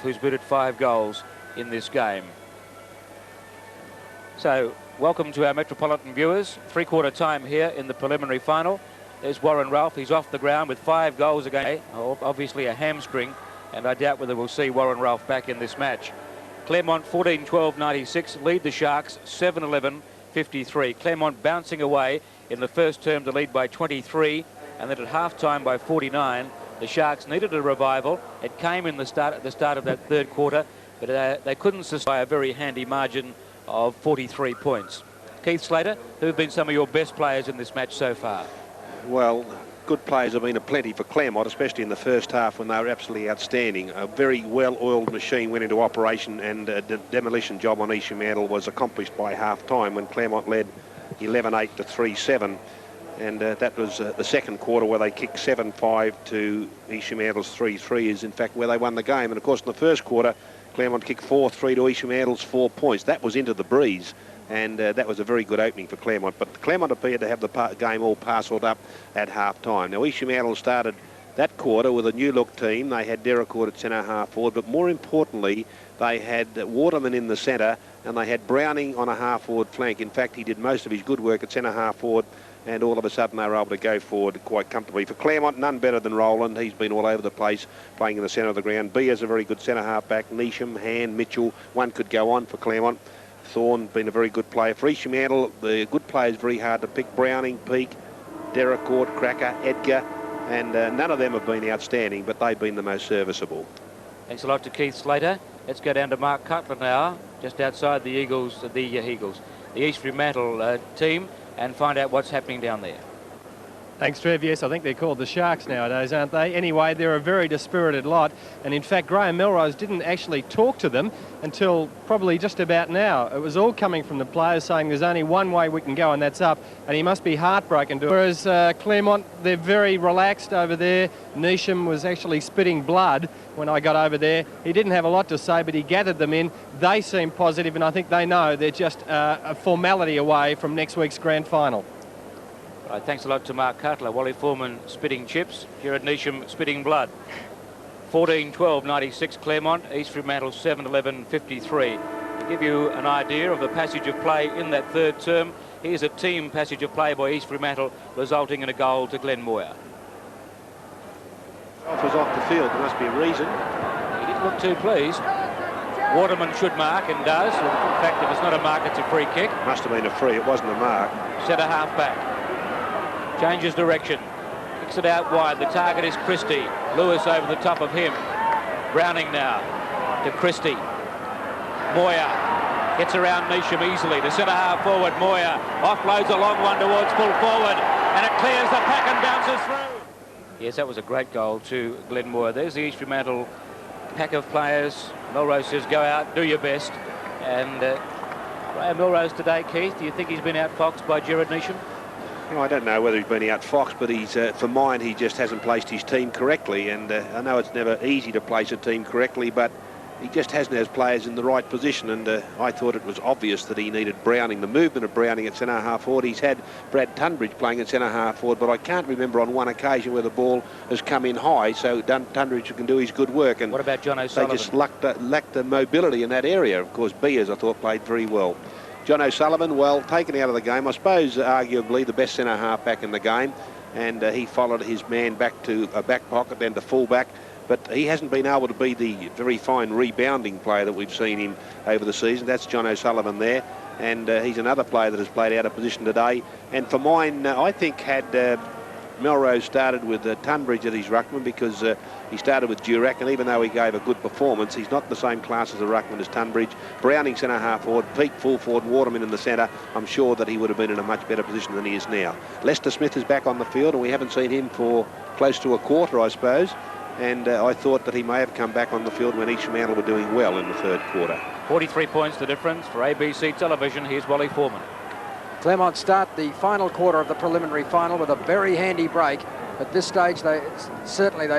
who's booted 5 goals in this game. So, welcome to our Metropolitan viewers. 3/4 time here in the preliminary final. There's Warren Ralph. He's off the ground with 5 goals again. Obviously a hamstring, and I doubt whether we'll see Warren Ralph back in this match. Claremont 14-12-96 lead the Sharks 7-11-53. Claremont bouncing away in the first term to lead by 23, and then at half-time by 49. The Sharks needed a revival. It came in at the start of that third quarter, but they couldn't sustain a very handy margin of 43 points. Keith Slater, who have been some of your best players in this match so far? Well, good players have been aplenty for Claremont, especially in the first half when they were absolutely outstanding. A very well-oiled machine went into operation, and the demolition job on East Fremantle was accomplished by half-time when Claremont led 11-8 to 3-7. And that was the second quarter where they kicked 7-5 to East Fremantle's 3-3 is in fact where they won the game. And of course in the first quarter, Claremont kicked 4-3 to East Fremantle's 4 points. That was into the breeze. And that was a very good opening for Claremont. But Claremont appeared to have the game all parcelled up at half-time. Now, East Fremantle started that quarter with a new-look team. They had Deracourt at centre-half forward, but more importantly, they had Waterman in the centre, and they had Browning on a half-forward flank. In fact, he did most of his good work at centre-half forward, and all of a sudden they were able to go forward quite comfortably. For Claremont, none better than Rowland. He's been all over the place, playing in the centre of the ground. Beers a very good centre-half back. Neesham, Hand, Mitchell, one could go on for Claremont. Thorne been a very good player. For East Fremantle, the good players very hard to pick. Browning, Peake, Deracourt, Cracker, Edgar, and none of them have been outstanding, but they've been the most serviceable. Thanks a lot to Keith Slater. Let's go down to Mark Cutler now, just outside the East Fremantle team, and find out what's happening down there. Thanks, Trev. Yes, I think they're called the Sharks nowadays, aren't they? Anyway, they're a very dispirited lot. And in fact, Graham Melrose didn't actually talk to them until probably just about now. It was all coming from the players saying there's only one way we can go, and that's up. And he must be heartbroken. Whereas Claremont, they're very relaxed over there. Neesham was actually spitting blood when I got over there. He didn't have a lot to say, but he gathered them in. They seem positive, and I think they know they're just a formality away from next week's grand final. Right, thanks a lot to Mark Cutler. Wally Foreman spitting chips. Jared Neesham spitting blood. 14-12-96 Claremont. East Fremantle 7-11-53. To give you an idea of the passage of play in that third term, here's a team passage of play by East Fremantle, resulting in a goal to Glenn Moyer. Was off the field. There must be a reason. He didn't look too pleased. Waterman should mark and does. In fact, if it's not a mark, it's a free kick. Must have been a free. It wasn't a mark. Centre half back. Changes direction. Kicks it out wide. The target is Christie. Lewis over the top of him. Browning now to Christie. Moyer gets around Neesham easily. The centre half forward, Moyer offloads a long one towards full forward, and it clears the pack and bounces through. Yes, that was a great goal to Glenn Moyer. There's the East Fremantle pack of players. Melrose says, go out, do your best. And Graham Melrose today, Keith, do you think he's been outfoxed by Jared Neesham? I don't know whether he's been outfoxed, but he's, for mine, he just hasn't placed his team correctly. And I know it's never easy to place a team correctly, but he just hasn't his players in the right position. And I thought it was obvious that he needed Browning, the movement of Browning at centre-half forward. He's had Brad Tunbridge playing at centre-half forward, but I can't remember on one occasion where the ball has come in high, so Tunbridge can do his good work. And what about John O'Sullivan? They just lacked the mobility in that area. Of course, Beers, I thought, played very well. John O'Sullivan, well, taken out of the game. I suppose arguably the best centre-half back in the game. And he followed his man back to a back pocket, then to full-back. But he hasn't been able to be the very fine rebounding player that we've seen him over the season. That's John O'Sullivan there. And he's another player that has played out of position today. And for mine, I think had Melrose started with Tunbridge at his ruckman, because he started with Durack, and even though he gave a good performance, he's not the same class as a ruckman as Tunbridge. Browning centre half forward, Peake full forward, Waterman in the centre. I'm sure that he would have been in a much better position than he is now. Lester Smith is back on the field, and we haven't seen him for close to a quarter, I suppose. And I thought that he may have come back on the field when East Fremantle were doing well in the third quarter. 43 points the difference for ABC Television. Here's Wally Foreman. Claremont start the final quarter of the preliminary final with a very handy break. At this stage, they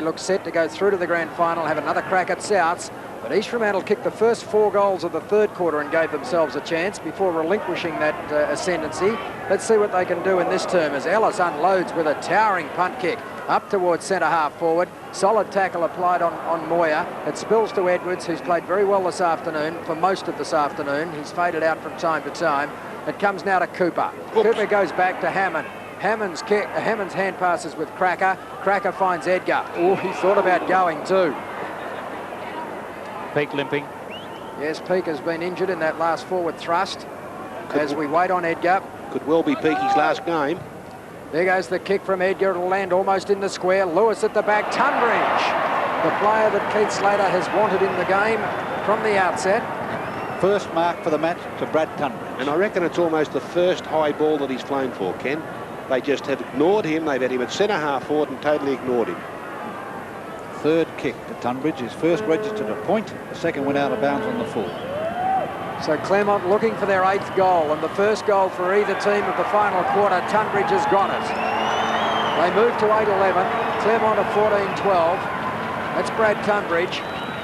look set to go through to the grand final, have another crack at Souths. But East Fremantle kicked the first 4 goals of the third quarter and gave themselves a chance before relinquishing that ascendancy. Let's see what they can do in this term as Ellis unloads with a towering punt kick. up towards centre half forward. Solid tackle applied on Moyer. It spills to Edwards, who's played very well this afternoon, for most of this afternoon. He's faded out from time to time. It comes now to Cooper. Oops. Cooper goes back to Hammond. Hammond's hand passes with Cracker. Cracker finds Edgar. Oh, he thought about going too. Peake limping. Yes, Peake has been injured in that last forward thrust. As we wait on Edgar. Could well be Peaky's last game. There goes the kick from Edgar. It'll land almost in the square. Lewis at the back. Tunbridge, the player that Keith Slater has wanted in the game from the outset. First mark for the match to Brad Tunbridge. And I reckon it's almost the first high ball that he's flown for, Ken. They just have ignored him. They've had him at centre half forward and totally ignored him. Third kick to Tunbridge. His first registered a point. The second went out of bounds on the full. So Claremont looking for their 8th goal, and the first goal for either team of the final quarter. Tunbridge has got it. They move to 8-11. Claremont are 14-12. That's Brad Tunbridge.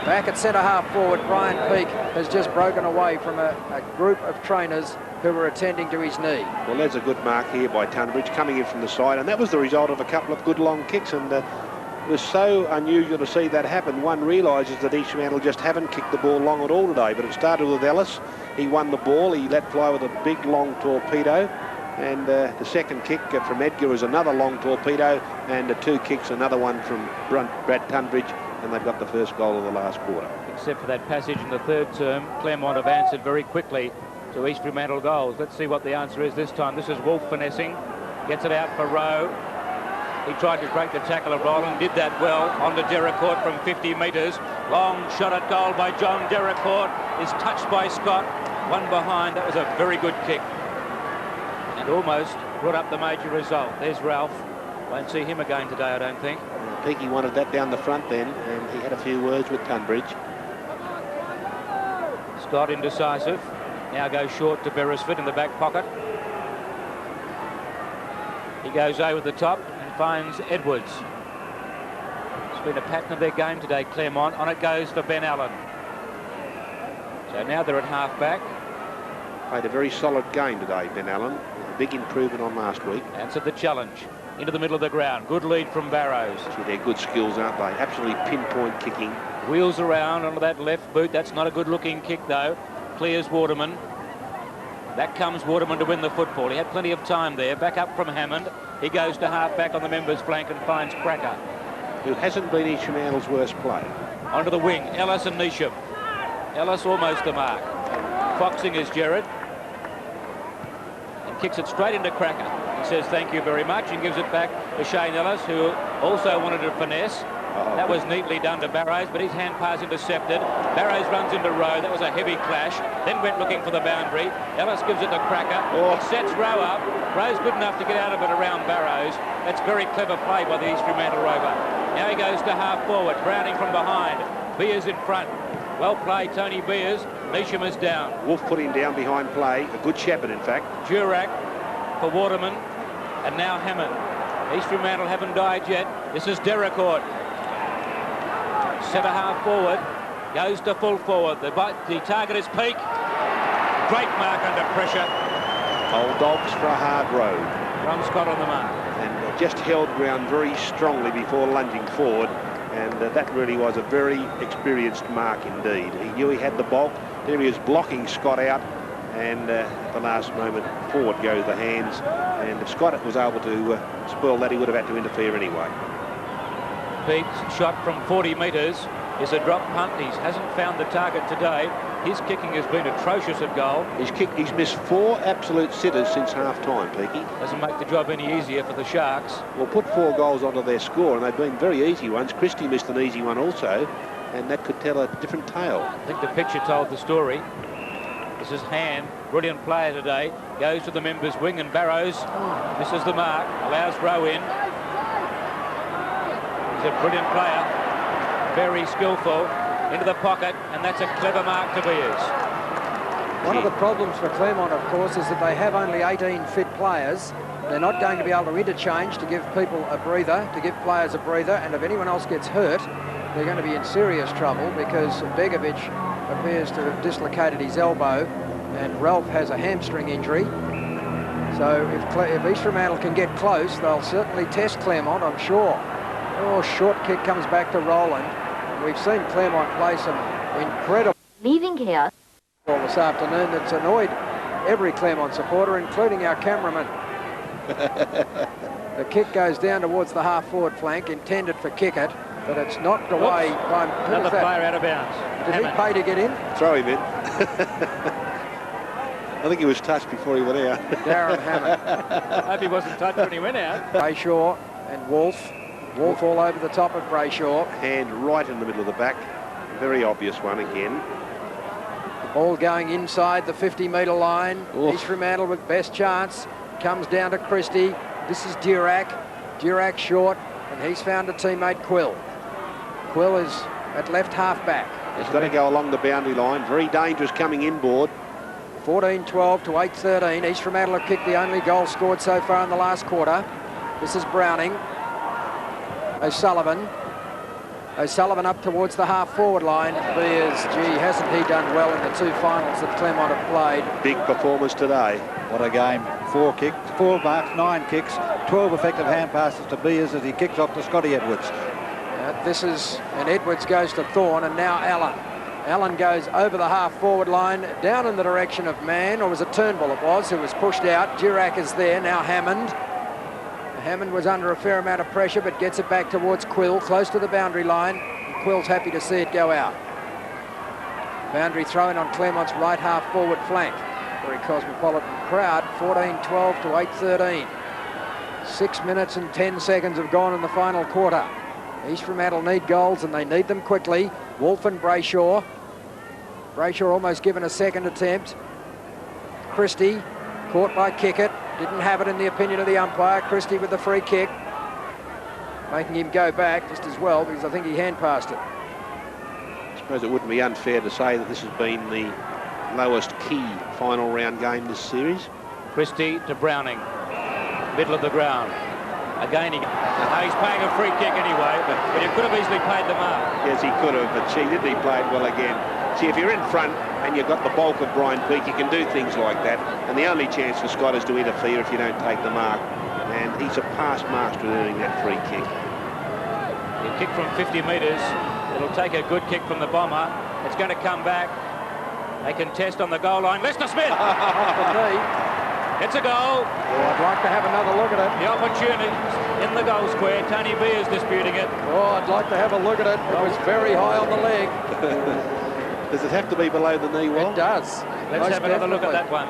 Back at centre half forward, Brian Peake has just broken away from a group of trainers who were attending to his knee. Well, there's a good mark here by Tunbridge coming in from the side, and that was the result of a couple of good long kicks, and it was so unusual to see that happen. One realises that East Fremantle just haven't kicked the ball long at all today, but it started with Ellis. He won the ball. He let fly with a big long torpedo, and the second kick from Edgar was another long torpedo, and the 2 kicks, another one from Brad Tunbridge, and they've got the first goal of the last quarter. Except for that passage in the third term, Claremont have answered very quickly to East Fremantle goals. Let's see what the answer is this time. This is Wolf finessing, gets it out for Rowe. He tried to break the tackle of Roland, did that well. On to Dericourt from 50 metres. Long shot at goal by John Dericourt. Is touched by Scott. One behind. That was a very good kick. And almost brought up the major result. There's Ralph. Won't see him again today, I don't think. Peaky wanted that down the front then, and he had a few words with Tunbridge. Scott indecisive. Now goes short to Beresford in the back pocket. He goes over the top and finds Edwards. It's been a pattern of their game today, Claremont. On it goes for Ben Allen. So now they're at half-back. Played a very solid game today, Ben Allen. A big improvement on last week. Answered the challenge. Into the middle of the ground. Good lead from Barrows. Gee, they're good skills, aren't they? Absolutely pinpoint kicking. Wheels around onto that left boot. That's not a good-looking kick, though. Clears Waterman. That comes Waterman to win the football. He had plenty of time there. Back up from Hammond. He goes to half-back on the members' flank and finds Cracker, who hasn't been East Fremantle's worst player. Onto the wing. Ellis and Neesham. Ellis almost the mark. Foxing is Gerard. And kicks it straight into Cracker. He says thank you very much and gives it back to Shane Ellis, who also wanted to finesse. That was neatly done to Barrows, but his hand pass intercepted. Barrows runs into Rowe. That was a heavy clash. Then went looking for the boundary. Ellis gives it to Cracker. It sets Rowe up. Rowe's good enough to get out of it around Barrows. That's very clever play by the East Fremantle Rover. Now he goes to half forward. Browning from behind. Beers in front. Well played, Tony Beers. Neesham is down. Wolf put him down behind play. A good shepherd, in fact. Durack for Waterman. And now Hammond. East Fremantle haven't died yet. This is Dericourt. Centre half forward. Goes to full forward. The target is Peake. Great mark under pressure. Old dogs for a hard road. From Scott on the mark. And just held ground very strongly before lunging forward. And that really was a very experienced mark indeed. He knew he had the bulk. There he was blocking Scott out. And at the last moment, forward goes the hands. And if Scott was able to spoil that, he would have had to interfere anyway. Peake's shot from 40 metres is a drop punt. He hasn't found the target today. His kicking has been atrocious at goal. He's missed 4 absolute sitters since half-time, Peaky. Doesn't make the job any easier for the Sharks. Well, put 4 goals onto their score, and they've been very easy ones. Christie missed an easy one also, and that could tell a different tale. I think the picture told the story. This is Hand, brilliant player today. Goes to the members' wing, and Barrows misses the mark, allows Rowe in. He's a brilliant player, very skillful, into the pocket, and that's a clever mark to Beers. One of the problems for Claremont, of course, is that they have only 18 fit players. They're not going to be able to interchange to give people a breather, to give players a breather, and if anyone else gets hurt, they're going to be in serious trouble because Begovic appears to have dislocated his elbow and Ralph has a hamstring injury. So if East Fremantle can get close, they'll certainly test Claremont, I'm sure. Oh, short kick comes back to Roland. We've seen Claremont play some incredible Leaving chaos. ball this afternoon that's annoyed every Claremont supporter, including our cameraman. The kick goes down towards the half-forward flank, intended for Kickett, but it's knocked away by... Another player out of bounds. Did he pay to get in? Throw him in. I think he was touched before he went out. Darren Hammond. I hope he wasn't touched when he went out. Brayshaw and Wolf. Wolf all over the top of Brayshaw. Hand right in the middle of the back. Very obvious one again. Ball going inside the 50-metre line. Oof. East Fremantle with best chance. Comes down to Christie. This is Durack. Durack short, and he's found a teammate, Quill. Quill is at left half-back. He's got to go along the boundary line. Very dangerous coming inboard. 14-12 to 8-13. East Fremantle have kicked the only goal scored so far in the last quarter. This is Browning. O'Sullivan. O'Sullivan up towards the half-forward line. Beers, gee, hasn't he done well in the two finals that Claremont have played? Big performance today. What a game. 4 kicks, 4 marks, 9 kicks, 12 effective hand passes to Beers as he kicks off to Scotty Edwards. And Edwards goes to Thorne, and now Allen. Allen goes over the half-forward line, down in the direction of Mann, or was it Turnbull it was, who was pushed out. Durack is there, now Hammond. Hammond was under a fair amount of pressure, but gets it back towards Quill, close to the boundary line. And Quill's happy to see it go out. Boundary thrown on Claremont's right half-forward flank. Very cosmopolitan crowd, 14-12 to 8-13. 6 minutes and 10 seconds have gone in the final quarter. East Fremantle need goals, and they need them quickly. Wolf and Brayshaw. Brayshaw almost given a second attempt. Christie caught by Kickett. Didn't have it in the opinion of the umpire. Christie with the free kick. Making him go back just as well, because I think he hand-passed it. I suppose it wouldn't be unfair to say that this has been the lowest key final round game this series. Christie to Browning. Middle of the ground. Again, he's paying a free kick anyway, but he could have easily paid the mark. Yes, he could have, but gee, didn't he play it well again? See, if you're in front and you've got the bulk of Brian Peake, you can do things like that. And the only chance for Scott is to interfere if you don't take the mark. And he's a past master at earning that free kick. He'll kick from 50 metres. It'll take a good kick from the bomber. It's going to come back. They contest on the goal line. Lester Smith! Off the knee. It's a goal. Oh, I'd like to have another look at it. The opportunity in the goal square. Tony Beers disputing it. Oh, I'd like to have a look at it. It was very high on the leg. Does it have to be below the knee, Will? It does. Let's have another look at that one.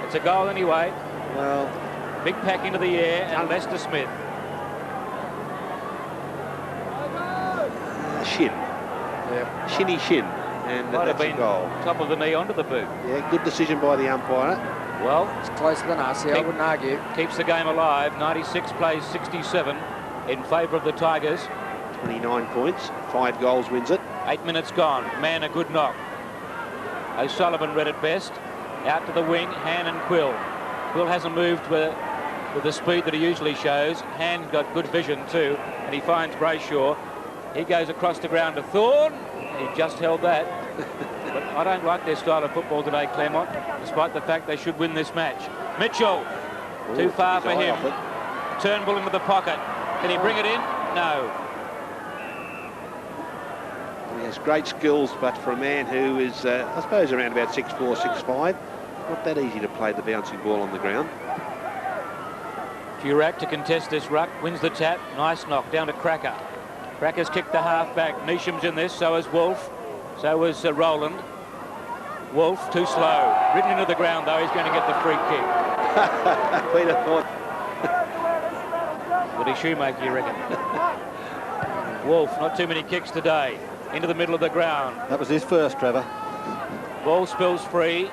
It's a goal anyway. Well, big pack into the air, and Lester Smith. Shin. Yeah. Shinny shin. And Might have that's a been goal. top of the knee onto the boot. Yeah, good decision by the umpire. Well, It's closer than us, yeah, I wouldn't argue. keeps the game alive. 96 plays 67 in favour of the Tigers. 29 points, 5 goals wins it. 8 minutes gone. Man, a good knock. O'Sullivan read it best. Out to the wing, Han and Quill. Quill hasn't moved with the speed that he usually shows. Han got good vision too, and he finds Brayshaw. He goes across the ground to Thorne. He just held that. But I don't like their style of football today, Claremont, despite the fact they should win this match. Mitchell, too far for him. Turnbull into the pocket. Can he bring it in? No. He has great skills, but for a man who is, I suppose, around about 6'4", 6'5", not that easy to play the bouncing ball on the ground. Durack to contest this ruck, wins the tap. Nice knock down to Cracker. Cracker's kicked the half-back. Neesham's in this, so is Wolf. So is Roland. Wolf, too slow. Ridden into the ground, though. He's going to get the free kick. Peter thought. Woody Shoemaker, you reckon? Wolf, not too many kicks today. Into the middle of the ground. That was his first, Trevor. Ball spills free.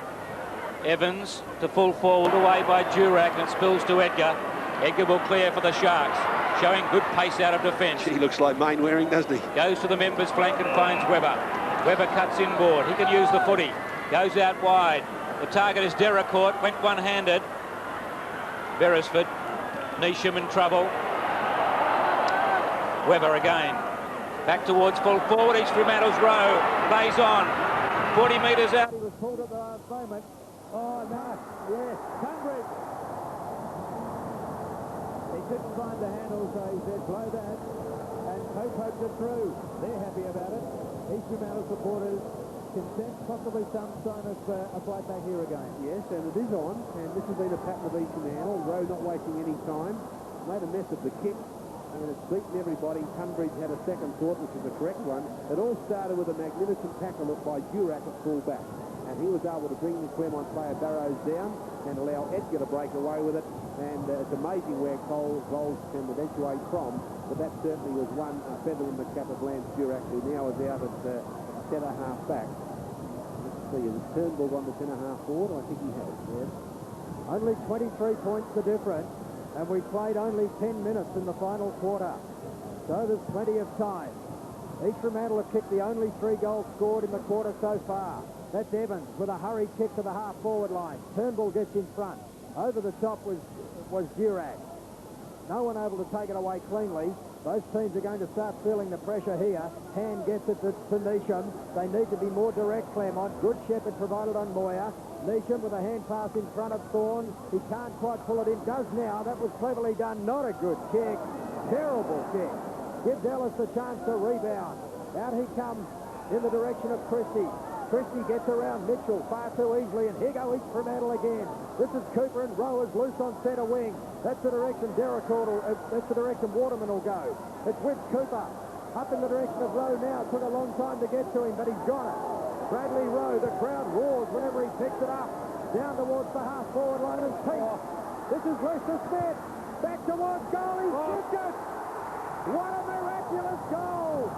Evans to full forward, away by Durack, and it spills to Edgar. Edgar will clear for the Sharks, showing good pace out of defence. He looks like Mainwaring, doesn't he? Goes to the members' flank and finds Webber. Webber cuts inboard. He can use the footy. Goes out wide. The target is Deracourt. Went one-handed. Beresford. Neesham in trouble. Webber again. Back towards full forward. East Fremantle's row. Plays on. 40 metres out. He was pulled at the last moment. Oh, no. Yes. Tunbridge. He couldn't find the handle, so he said, blow that. Pope poked it through. They're happy about it. East Fremantle supporters can sense possibly some sign of a fight back here again. Yes, and it is on, and this has been a pattern of East Fremantle. Rowe not wasting any time. Made a mess of the kick, and it's beaten everybody. Tunbridge had a second thought, which is the correct one. It all started with a magnificent tackle by Durack at full-back, and he was able to bring the Claremont player Barrows down and allow Edgar to break away with it. And it's amazing where Coles can eventuate from, but that certainly was one feather in the cap of Lance Durack, who now is out at centre half back. Let's see, has Turnbull gone to centre half forward? I think he has, yes. Only 23 points the difference, and we played only 10 minutes in the final quarter. So there's plenty of time. East Fremantle have kicked the only 3 goals scored in the quarter so far. That's Evans with a hurried kick to the half-forward line. Turnbull gets in front. Over the top was Durack. No one able to take it away cleanly. Both teams are going to start feeling the pressure here. Hand gets it to Neesham. They need to be more direct, Claremont. Good shepherd provided on Moyer. Neesham with a hand pass in front of Thorne. He can't quite pull it in. Does now. That was cleverly done. Not a good kick. Terrible kick. Gives Ellis the chance to rebound. Out he comes in the direction of Christie. Christie gets around Mitchell far too easily, and here go East Fremantle again. This is Cooper, and Rowe is loose on centre wing. That's the direction that's the direction Waterman will go. It's with Cooper. Up in the direction of Rowe now. It took a long time to get to him, but he's got it. Bradley Rowe, the crowd roars whenever he picks it up. Down towards the half-forward line, and Pete. This is Lester Smith. Back towards goal. He's kicked it. What a miraculous goal.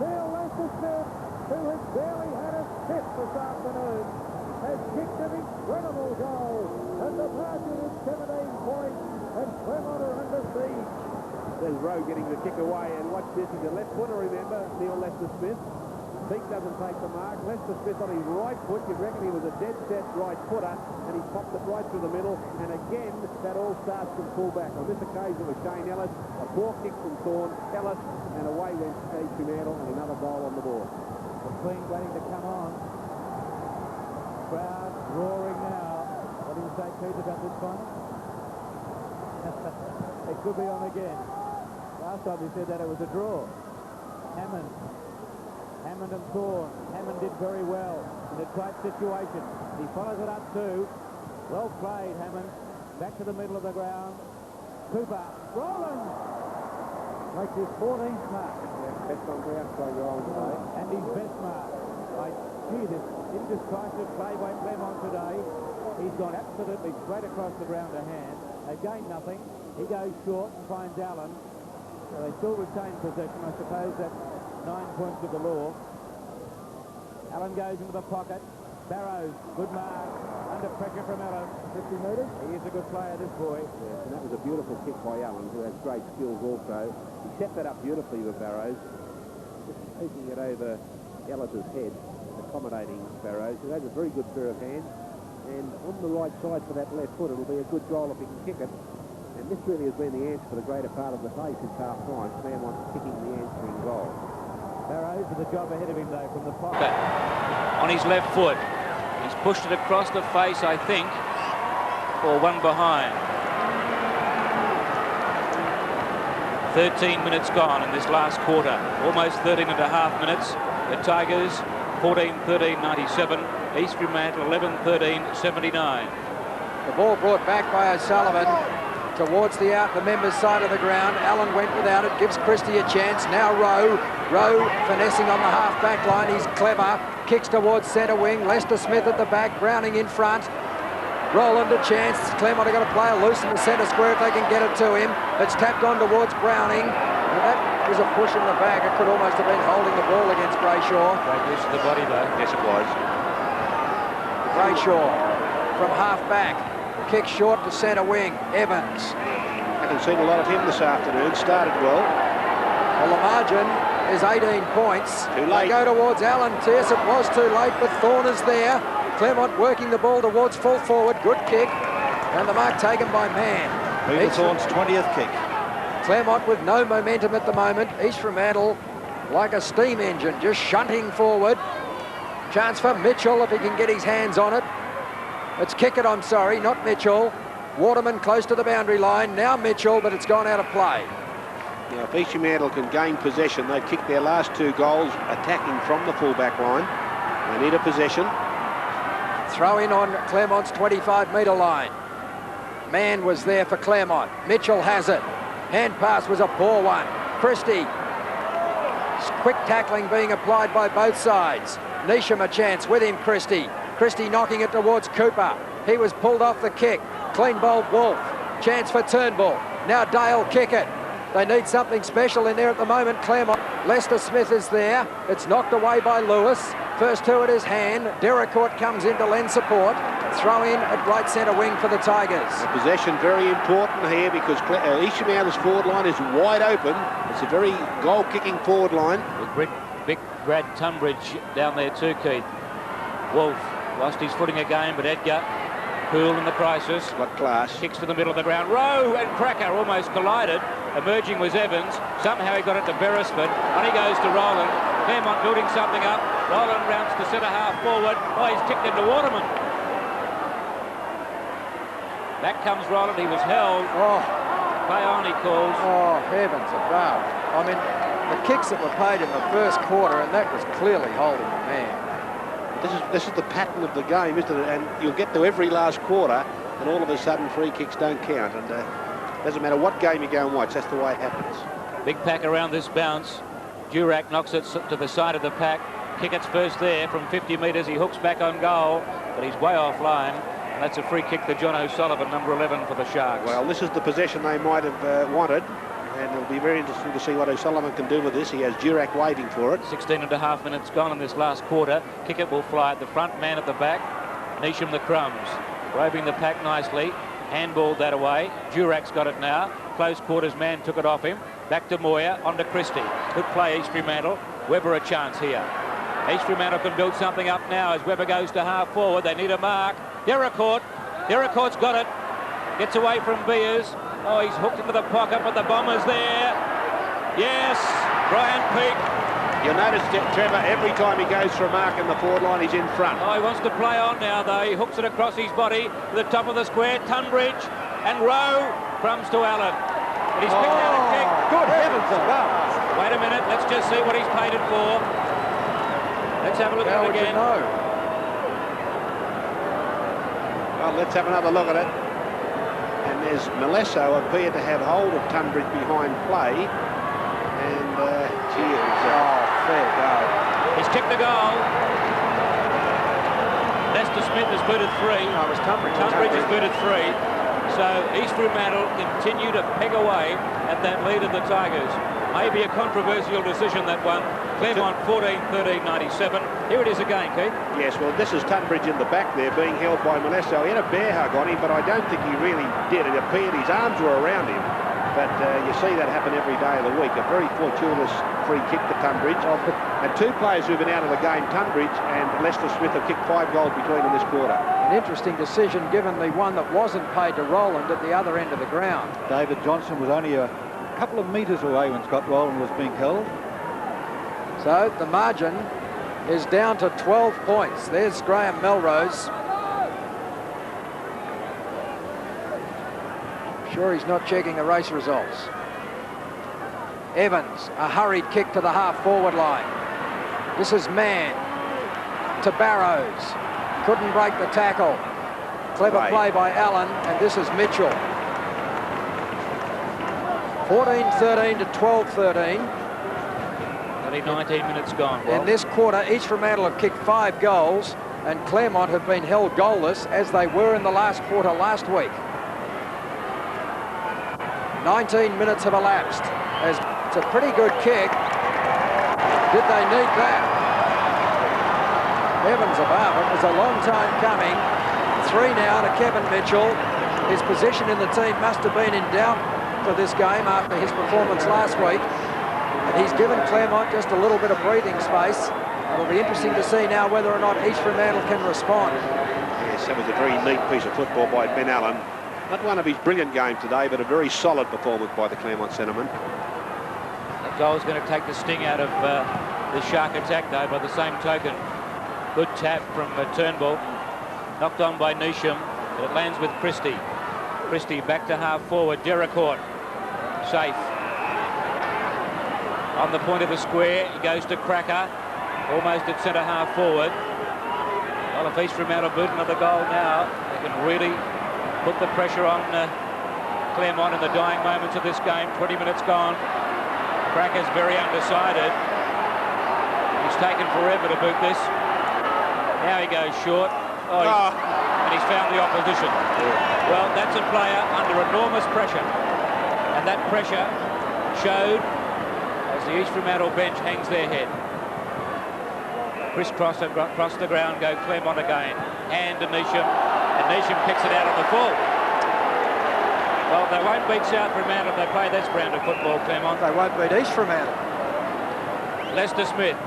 Neil Lester Smith, who has barely had a fifth this afternoon, has kicked an incredible goal, and the margin is 17 points, and Claremont are under siege. There's Rowe getting the kick away, and watch this, he's a left footer, remember, Neil Lester Smith. Peak doesn't take the mark. Lester Smith on his right foot, you'd reckon he was a dead set right footer, and he popped it right through the middle, and again, that all starts from full-back. On this occasion, it was Shane Ellis, a poor kick from Thorne, Ellis, and away went East Fremantle, and another goal on the board. The Queen waiting to come on. Crowd roaring now. What do you say, Pete, about this final? It could be on again. Last time we said that it was a draw. Hammond and Thorne. Hammond did very well in a tight situation. He follows it up too. Well played, Hammond. Back to the middle of the ground. Cooper. Roland makes his 14th mark. Best on ground by Roland today. And his best mark. Gee, this indecisive play by Claremont today. He's gone absolutely straight across the ground to hand. They gain nothing. He goes short and finds Allen. So they still retain possession. I suppose that's 9 points of the law. Allen goes into the pocket. Barrows, good mark. Under pressure from Allen. 50 metres. He is a good player, this boy. Yes, and that was a beautiful kick by Allen, who has great skills also. He set that up beautifully with Barrows. Just taking it over Ellis's head, accommodating Barrows, who has a very good pair of hands. And on the right side for that left foot, it'll be a good goal if he can kick it. And this really has been the answer for the greater part of the day since half-time. Claremont kicking the answering goal. Barrows with a job ahead of him, though, from the pocket. On his left foot. He's pushed it across the face, I think, or one behind. 13 minutes gone in this last quarter. Almost 13 and a half minutes. The Tigers 14-13-97. East Fremantle 11-13-79. The ball brought back by O'Sullivan towards the members' side of the ground. Allen went without it, gives Christie a chance. Now Rowe finessing on the half-back line. He's clever. Kicks towards centre wing. Lester Smith at the back. Browning in front. Roland a chance. Claremont are going to play a loose in the centre square if they can get it to him. It's tapped on towards Browning. And that was a push in the back. It could almost have been holding the ball against Brayshaw. Great use of the body, though. Yes, it was. Brayshaw from half-back. Kick short to centre wing. Evans. Haven't seen a lot of him this afternoon. Started well. Well, the margin is 18 points. Too late. They go towards Allen. Yes, it was too late, but Thorne is there. Claremont working the ball towards full forward. Good kick. And the mark taken by Mann. Thorne's 20th kick. Claremont with no momentum at the moment. East Fremantle like a steam engine, just shunting forward. Chance for Mitchell if he can get his hands on it. It's Kickett, I'm sorry, not Mitchell. Waterman close to the boundary line. Now Mitchell, but it's gone out of play. Now, if Fremantle can gain possession, they've kicked their last 2 goals attacking from the full-back line. They need a possession. Throw in on Claremont's 25-metre line. Man was there for Claremont. Mitchell has it. Hand pass was a poor one. Christie. Quick tackling being applied by both sides. Neesham a chance with him, Christie. Christie knocking it towards Cooper. He was pulled off the kick. Clean bowled Wolf. Chance for Turnbull. Now Dale kick it. They need something special in there at the moment, Claremont. Lester Smith is there. It's knocked away by Lewis. First to it is Hand. Deracourt comes in to lend support. Throw in at right centre wing for the Tigers. The possession very important here because Ishamala's forward line is wide open. It's a very goal-kicking forward line. Big Brad Tunbridge down there too, Keith. Wolf lost his footing again, but Edgar, cool in the crisis. Got class. Kicks to the middle of the ground. Rowe and Cracker almost collided. Emerging was Evans. Somehow he got it to Beresford. On he goes to Rowland. Claremont building something up. Rowland rounds to centre half forward. Oh, he's kicked into Waterman. Back comes Rowland. He was held. Oh, Play on, he calls. oh, heavens above. I mean, the kicks that were paid in the first quarter, and that was clearly holding the man. This is the pattern of the game, isn't it? And you'll get to every last quarter, and all of a sudden free kicks don't count. And doesn't matter what game you go and watch, that's the way it happens. Big pack around this bounce. Durack knocks it to the side of the pack. Kickett's first there from 50 metres. He hooks back on goal, but he's way offline. And that's a free kick to John O'Sullivan, number 11 for the Sharks. Well, this is the possession they might have wanted. And it'll be very interesting to see what O'Sullivan can do with this. He has Durack waiting for it. 16 and a half minutes gone in this last quarter. Kickett will fly at the front, man at the back. Neesham the crumbs. Roving the pack nicely. Handballed that away. Durack's got it now. Close quarters man took it off him. Back to Moyer, on to Christie. Good play, East Fremantle. Webber a chance here. East Fremantle can build something up now as Webber goes to half forward. They need a mark. Deracourt. Deracourt's got it. Gets away from Beers. Oh, he's hooked into the pocket, but the Bombers there. Yes, Brian Peake. You'll notice that Trevor, every time he goes for a mark in the forward line, he's in front. Oh, he wants to play on now, though. He hooks it across his body to the top of the square. Tunbridge and Rowe. Crumbs to Allen. But he's picked out a kick. Good heavens above. Wait a minute. Let's just see what he's paid it for. Let's have a look at it again. Well, let's have another look at it. And there's Malesso appeared to have hold of Tunbridge behind play. And fair go. He's kicked the goal. Lester Smith has booted 3. No, it was Tunbridge. Tunbridge has booted 3. So East Fremantle continue to peg away at that lead of the Tigers. Maybe a controversial decision, that one. Claremont 14-13-97. Here it is again, Keith. yes, well, this is Tunbridge in the back there being held by Malesso. He had a bear hug on him, but I don't think he really did. It appeared his arms were around him. But you see that happen every day of the week. A very fortuitous free kick to Tunbridge. And 2 players who've been out of the game, Tunbridge and Lester Smith, have kicked 5 goals between in this quarter. An interesting decision given the one that wasn't paid to Rowland at the other end of the ground. David Johnson was only a couple of metres away when Scott Rowland was being held. So the margin is down to 12 points. There's Graham Melrose. Sure he's not checking the race results. Evans, a hurried kick to the half-forward line. This is Mann to Barrows. Couldn't break the tackle. Clever play by Allen, and this is Mitchell. 14-13 to 12-13. Only 19 minutes gone. In this quarter, East Fremantle have kicked 5 goals, and Claremont have been held goalless as they were in the last quarter last week. 19 minutes have elapsed. It's a pretty good kick. Did they need that? Heavens above, it was a long time coming. 3 now to Kevin Mitchell. His position in the team must have been in doubt for this game after his performance last week. And he's given Claremont just a little bit of breathing space. It'll be interesting to see now whether or not East Fremantle can respond. Yes, that was a very neat piece of football by Ben Allen. Not one of his brilliant games today, but a very solid performance by the Claremont centreman. That goal's going to take the sting out of the Shark attack, though, by the same token. Good tap from Turnbull. Knocked on by Neesham, but it lands with Christie. Christie back to half forward. Deracourt. Safe. on the point of the square. He goes to Cracker, almost at centre half forward. Well, if East Fremantle boot another goal now, they can really put the pressure on Claremont in the dying moments of this game. 20 minutes gone. Cracker's very undecided. He's taken forever to boot this. Now he goes short. And he's found the opposition. Well, that's a player under enormous pressure. And that pressure showed as the East Fremantle bench hangs their head. Crisscross across the ground go Claremont again. Hand to Neesham. And Neesham kicks it out on the full. Well, they won't beat South Fremantle if they play this brand of football, Claremont. They won't beat East Fremantle. Lester Smith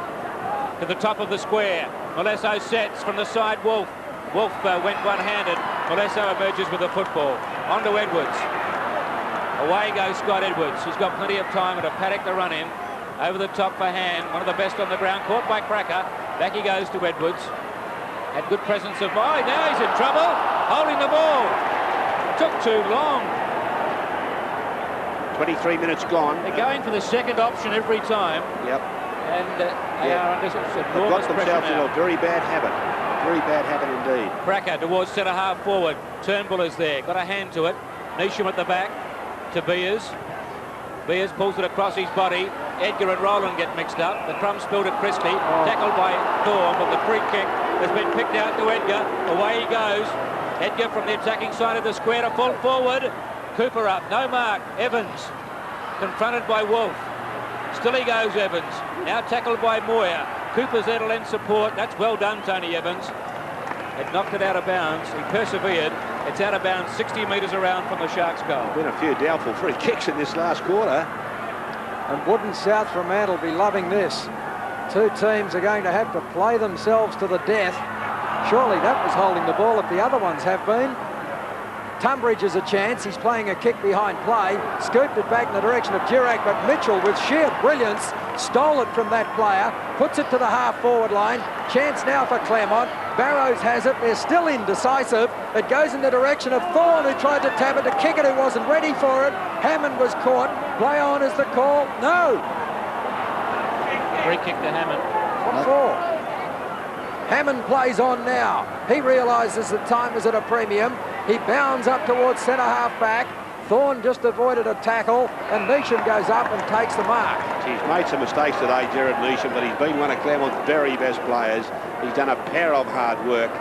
to the top of the square. Molesso sets from the side. Wolf went one-handed. Molesso emerges with the football. On to Edwards. Away goes Scott Edwards. He's got plenty of time and a paddock to run in. Over the top for Hand. One of the best on the ground. Caught by Cracker. Back he goes to Edwards. Had good presence of mind. Now he's in trouble. Holding the ball. Took too long. 23 minutes gone. They're going for the second option every time. Yep. And they are under enormous They've got pressure themselves now. in a very bad habit. Very bad habit indeed. Cracker towards centre half forward. Turnbull is there. Got a hand to it. Neesham at the back to Beers. Beers pulls it across his body. Edgar and Rowland get mixed up. The crumb spilled at Christie. Tackled by Thorne, but the free kick has been picked out to Edgar. Away he goes. Edgar from the attacking side of the square to fall forward. Cooper up. No mark. Evans confronted by Wolf. Still he goes, Evans. Now tackled by Moyer. Cooper's there to lend support. That's well done, Tony Evans. It knocked it out of bounds. He persevered. It's out of bounds 60 metres around from the Sharks' goal. Been a few doubtful free kicks in this last quarter. And wouldn't South Fremantle be loving this? Two teams are going to have to play themselves to the death. Surely that was holding the ball if the other ones have been. Tunbridge has a chance. He's playing a kick behind play. Scooped it back in the direction of Durack, but Mitchell, with sheer brilliance, stole it from that player, puts it to the half-forward line. Chance now for Claremont. Barrows has it. They're still indecisive. It goes in the direction of Thorne, who tried to tap it to kick it, who wasn't ready for it. Hammond was caught. Play on is the call. No. Free kick to Hammond. What for? Hammond plays on now. He realises the time is at a premium. He bounds up towards centre half back. Thorne just avoided a tackle, and Neesham goes up and takes the mark. He's made some mistakes today, Jared Neesham, but he's been one of Claremont's very best players. He's done a pair of hard work,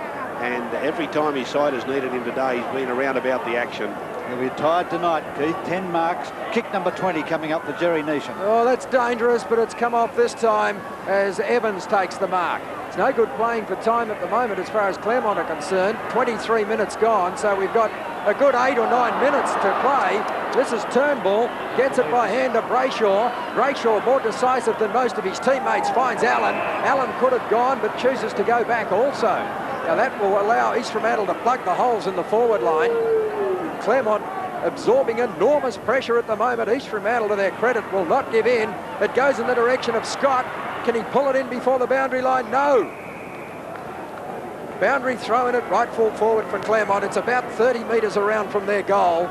and every time his side has needed him today, he's been around about the action. He'll be tied tonight, Keith. 10 marks. Kick number 20 coming up for Jerry Neesham. Oh, that's dangerous, but it's come off this time as Evans takes the mark. It's no good playing for time at the moment as far as Claremont are concerned. 23 minutes gone, so we've got a good 8 or 9 minutes to play. This is Turnbull, gets it by hand to Brayshaw. Brayshaw, more decisive than most of his teammates, finds Allen. Allen could have gone, but chooses to go back also. Now that will allow East Fremantle to plug the holes in the forward line. Claremont absorbing enormous pressure at the moment. East Fremantle, to their credit, will not give in. It goes in the direction of Scott. Can he pull it in before the boundary line? No. Boundary throw in it, right full forward for Claremont. It's about 30 metres around from their goal.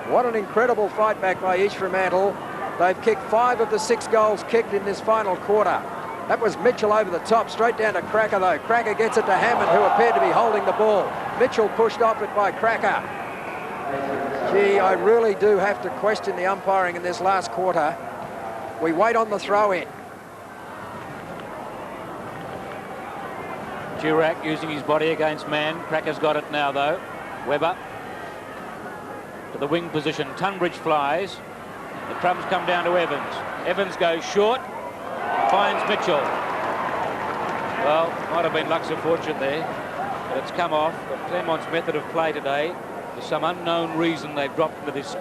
What an incredible fight back by East Fremantle. They've kicked 5 of the 6 goals kicked in this final quarter. That was Mitchell over the top, straight down to Cracker though. Cracker gets it to Hammond, who appeared to be holding the ball. Mitchell pushed off it by Cracker. Gee, I really do have to question the umpiring in this last quarter. We wait on the throw-in. Durack using his body against man. Cracker's got it now though. Webber to the wing position. Tunbridge flies. The crumbs come down to Evans. Evans goes short. Finds Mitchell. Well, might have been luck of fortune there, but it's come off. But Claremont's method of play today, for some unknown reason, they've dropped into this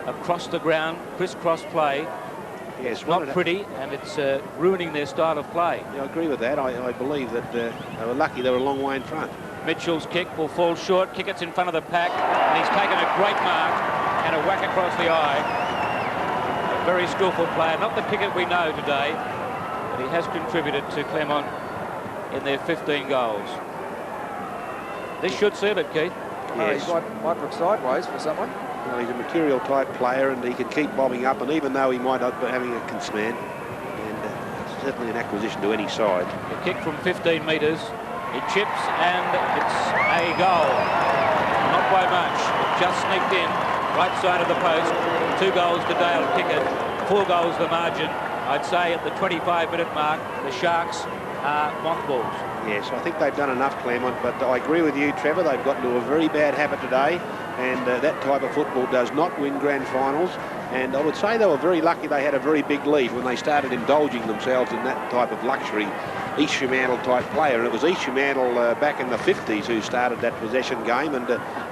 across the ground crisscross play. Yes, it's not pretty, and it's ruining their style of play. Yeah, I agree with that. I believe that they were lucky they were a long way in front. Mitchell's kick will fall short. Kickett's in front of the pack, and he's taken a great mark and a whack across the eye. A very skillful player, not the Kickett we know today, but he has contributed to Claremont in their 15 goals. This should seal it, Keith. Yes. He might look sideways for someone. Well, he's a material type player and he can keep bobbing up, and even though he might not be having a man, and it's certainly an acquisition to any side. A kick from 15 metres, it chips and it's a goal. Not by much, it just sneaked in, right side of the post. 2 goals to Dale Pickett, 4 goals the margin. I'd say at the 25-minute mark, the Sharks are mothballs. Yes, I think they've done enough, Claremont, but I agree with you, Trevor. They've got into a very bad habit today, and that type of football does not win grand finals. And I would say they were very lucky they had a very big lead when they started indulging themselves in that type of luxury East Fremantle type player. And it was East Fremantle back in the 50s who started that possession game, and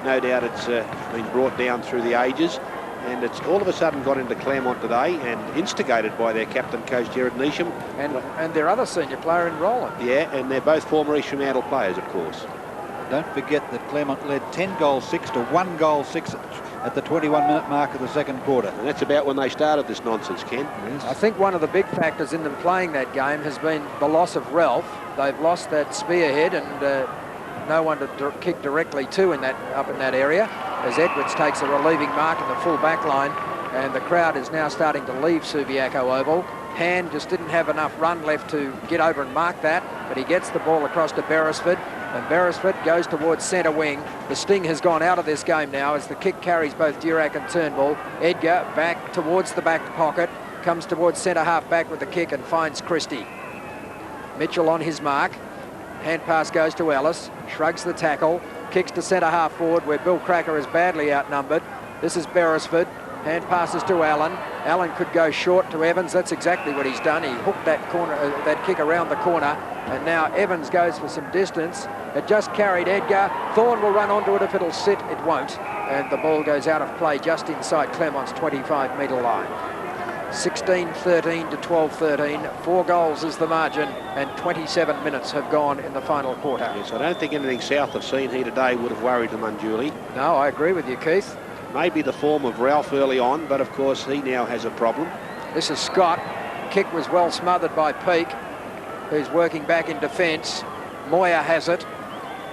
no doubt it's been brought down through the ages. And it's all of a sudden got into Claremont today, and instigated by their captain, coach Jared Neesham. And their other senior player in Roland. Yeah, and they're both former East Fremantle players, of course. Don't forget that Claremont led 10 goals 6 to 1 goal 6 at the 21-minute mark of the second quarter. And that's about when they started this nonsense, Ken. Yes. I think one of the big factors in them playing that game has been the loss of Ralph. They've lost that spearhead and no one to kick directly to up in that area, as Edwards takes a relieving mark in the full back line, and the crowd is now starting to leave Subiaco Oval. Han just didn't have enough run left to get over and mark that, but he gets the ball across to Beresford, and Beresford goes towards centre wing. The sting has gone out of this game now as the kick carries both Durack and Turnbull. Edgar back towards the back pocket, comes towards centre half back with the kick and finds Christie. Mitchell on his mark. Hand pass goes to Ellis, shrugs the tackle, kicks to centre half forward where Bill Cracker is badly outnumbered. This is Beresford. Hand passes to Allen. Allen could go short to Evans. That's exactly what he's done. He hooked that that kick around the corner, and now Evans goes for some distance. It just carried Edgar. Thorne will run onto it if it'll sit. It won't, and the ball goes out of play just inside Claremont's 25-metre line. 16-13 to 12-13. 4 goals is the margin, and 27 minutes have gone in the final quarter. Yes, I don't think anything South have seen here today would have worried them unduly. No, I agree with you, Keith. Maybe the form of Ralph early on, but of course he now has a problem. This is Scott. Kick was well smothered by Peake, who's working back in defence. Moyer has it.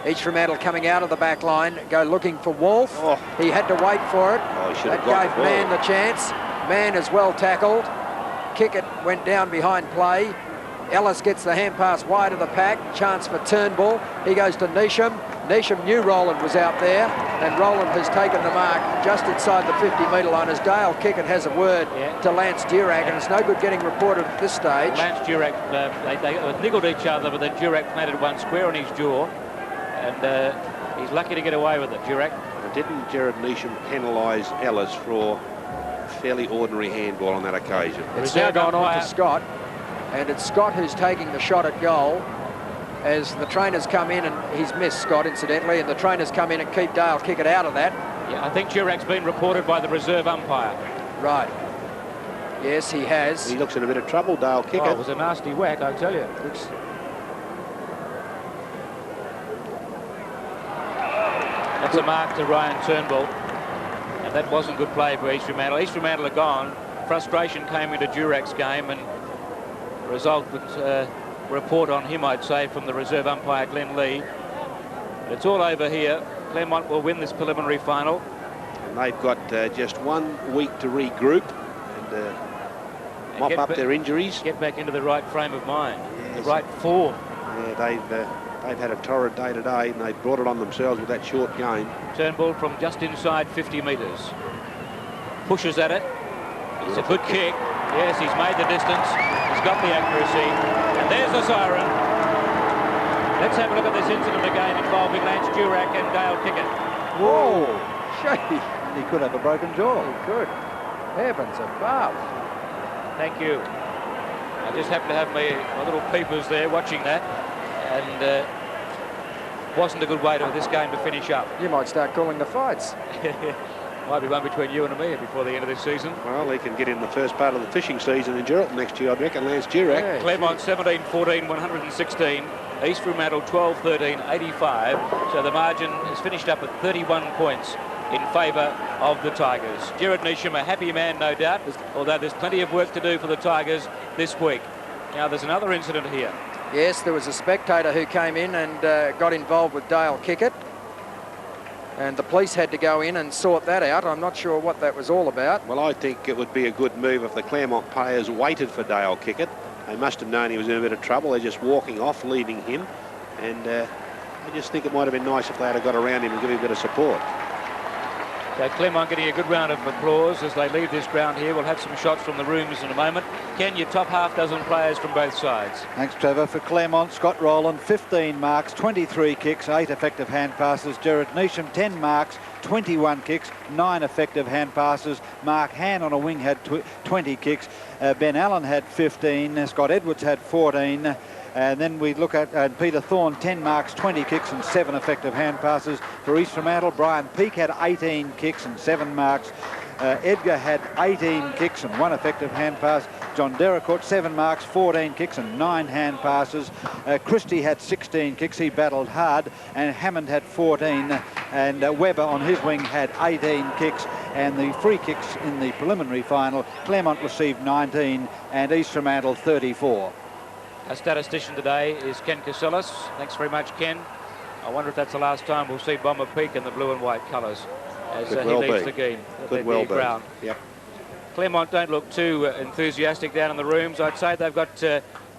Each Fremantle coming out of the back line, go looking for Wolf. Oh. He had to wait for it. Oh, he should that have got gave the Mann the chance. Mann is well tackled. Kick it went down behind play. Ellis gets the hand pass wide of the pack. Chance for Turnbull. He goes to Neesham. Neesham knew Roland was out there, and Roland has taken the mark just inside the 50-metre line as Dale Kickett has a word to Lance Durack, and it's no good getting reported at this stage. Lance Durack, they niggled each other, but then Durack planted one square on his jaw, and he's lucky to get away with it, Durack. Didn't Jared Neesham penalise Ellis for a fairly ordinary handball on that occasion? It's now gone on to Scott, and it's Scott who's taking the shot at goal, as the trainers come in, and he's missed Scott incidentally, and the trainers come in and keep Dale Kickett out of that. Yeah, I think Durack's been reported by the reserve umpire. Right. Yes, he has. He looks in a bit of trouble, Dale Kickett. Oh, it was a nasty whack, I tell you. That's a mark to Ryan Turnbull, and that wasn't good play for East Fremantle. East Fremantle are gone. Frustration came into Durack's game, and the result was report on him, I'd say, from the reserve umpire Glenn Lee. But it's all over here. Claremont will win this preliminary final. And they've got just 1 week to regroup and mop up their injuries. Get back into the right frame of mind, yes. The right form. Yeah, they've had a torrid day today, and they've brought it on themselves with that short game. Turnbull from just inside 50 metres. Pushes at it. It's a good kick. Yes, he's made the distance. He's got the accuracy. And there's the siren. Let's have a look at this incident again involving Lance Durack and Dale Kickett. Whoa! Gee. He could have a broken jaw. He could. Heavens above. Thank you. I just happen to have my little peepers there watching that. And wasn't a good way to this game to finish up. You might start calling the fights. Might be one between you and me before the end of this season. Well, he can get in the first part of the fishing season in Geraldton next year, I reckon, Lance Durack. Yeah, Claremont 17-14, 116. East Fremantle 12-13, 85. So the margin is finished up at 31 points in favour of the Tigers. Jared Neesham, a happy man, no doubt, although there's plenty of work to do for the Tigers this week. Now, there's another incident here. Yes, there was a spectator who came in and got involved with Dale Kickett. and the police had to go in and sort that out. I'm not sure what that was all about. Well, I think it would be a good move if the Claremont players waited for Dale Kickett. They must have known he was in a bit of trouble. They're just walking off, leaving him. And I just think it might have been nice if they had got around him and give him a bit of support. So Claremont getting a good round of applause as they leave this ground here. We'll have some shots from the rooms in a moment. Ken, your top half dozen players from both sides. Thanks, Trevor. For Claremont, Scott Rowland, 15 marks, 23 kicks, 8 effective hand passes. Jared Neesham, 10 marks, 21 kicks, 9 effective hand passes. Mark Han on a wing had 20 kicks. Ben Allen had 15. Scott Edwards had 14. And then we look at Peter Thorne, 10 marks, 20 kicks and 7 effective hand passes. For East Fremantle, Brian Peake had 18 kicks and 7 marks. Edgar had 18 kicks and 1 effective hand pass. John Derricourt, 7 marks, 14 kicks and 9 hand passes. Christie had 16 kicks. He battled hard. And Hammond had 14. And Webber on his wing had 18 kicks. And the free kicks in the preliminary final, Claremont received 19 and East Fremantle 34. Our statistician today is Ken Casillas. Thanks very much, Ken. I wonder if that's the last time we'll see Bomber Peak in the blue and white colours as he leads the game. Could well be. Ground. Yep. Claremont don't look too enthusiastic down in the rooms. I'd say they've got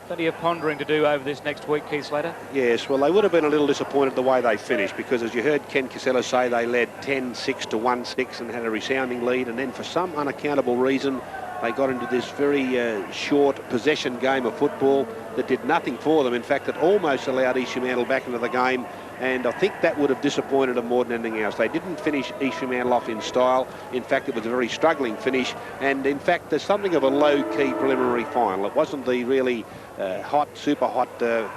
plenty of pondering to do over this next week, Keith Slater. Yes, well, they would have been a little disappointed the way they finished because, as you heard Ken Casillas say, they led 10-6 to 1-6 and had a resounding lead, and then for some unaccountable reason they got into this very short possession game of football that did nothing for them. In fact, it almost allowed East Fremantle back into the game, and I think that would have disappointed them more than anything else. They didn't finish East Fremantle off in style. In fact, it was a very struggling finish, and in fact, there's something of a low-key preliminary final. It wasn't the really super hot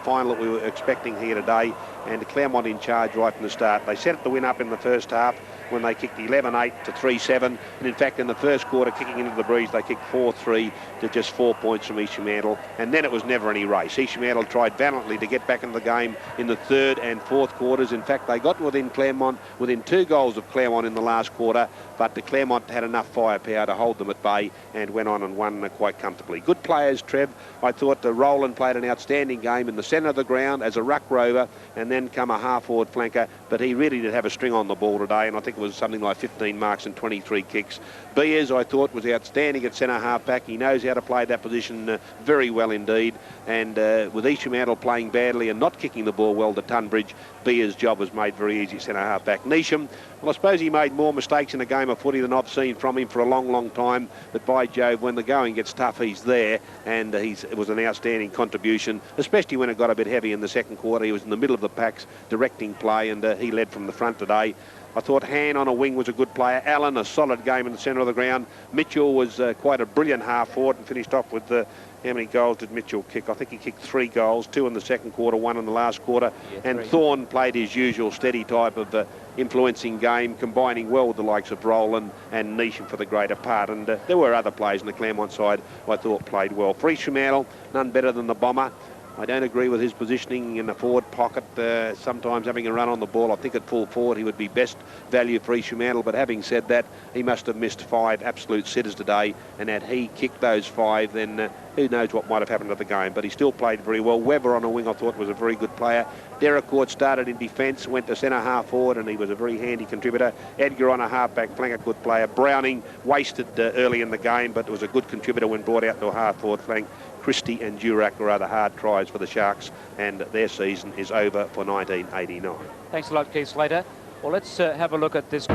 final that we were expecting here today, and Claremont in charge right from the start. They set it to win up in the first half when they kicked 11-8 to 3-7, and in fact in the first quarter, kicking into the breeze, they kicked 4-3 to just 4 points from East Fremantle, and then it was never any race. East Fremantle tried valiantly to get back into the game in the third and fourth quarters. In fact, they got within 2 goals of Claremont in the last quarter, but the Claremont had enough firepower to hold them at bay and went on and won quite comfortably. Good players, Trev. I thought Rowland played an outstanding game in the centre of the ground as a ruck rover and then come a half-forward flanker, but he really did have a string on the ball today, and I think it was something like 15 marks and 23 kicks. Beers, I thought, was outstanding at centre half-back. He knows how to play that position very well indeed, and with East Fremantle playing badly and not kicking the ball well to Tunbridge, Beers' job was made very easy at centre half-back. Neesham, well, I suppose he made more mistakes in a game of footy than I've seen from him for a long, long time, but by Jove, when the going gets tough, he's there, and it was an outstanding contribution, especially when it got a bit heavy in the second quarter. He was in the middle of the packs, directing play, and he led from the front today. I thought Han on a wing was a good player. Allen, a solid game in the centre of the ground. Mitchell was quite a brilliant half-forward and finished off with how many goals did Mitchell kick? I think he kicked 3 goals, 2 in the second quarter, 1 in the last quarter. Yeah, and Thorne played his usual steady type of influencing game, combining well with the likes of Rowland and Neesham for the greater part. And there were other players on the Claremont side I thought played well. For East Fremantle, none better than the Bomber. I don't agree with his positioning in the forward pocket, sometimes having a run on the ball. I think at full forward he would be best value for East Fremantle, but having said that, he must have missed 5 absolute sitters today, and had he kicked those 5, then who knows what might have happened to the game. But he still played very well. Webber on a wing I thought was a very good player. Derricourt started in defence, went to centre half forward, and he was a very handy contributor. Edgar on a half-back flank, a good player. Browning wasted early in the game, but was a good contributor when brought out to a half-forward flank. Christie and Durack were other hard tries for the Sharks, and their season is over for 1989. Thanks a lot, Keith Slater. Well, let's have a look at this.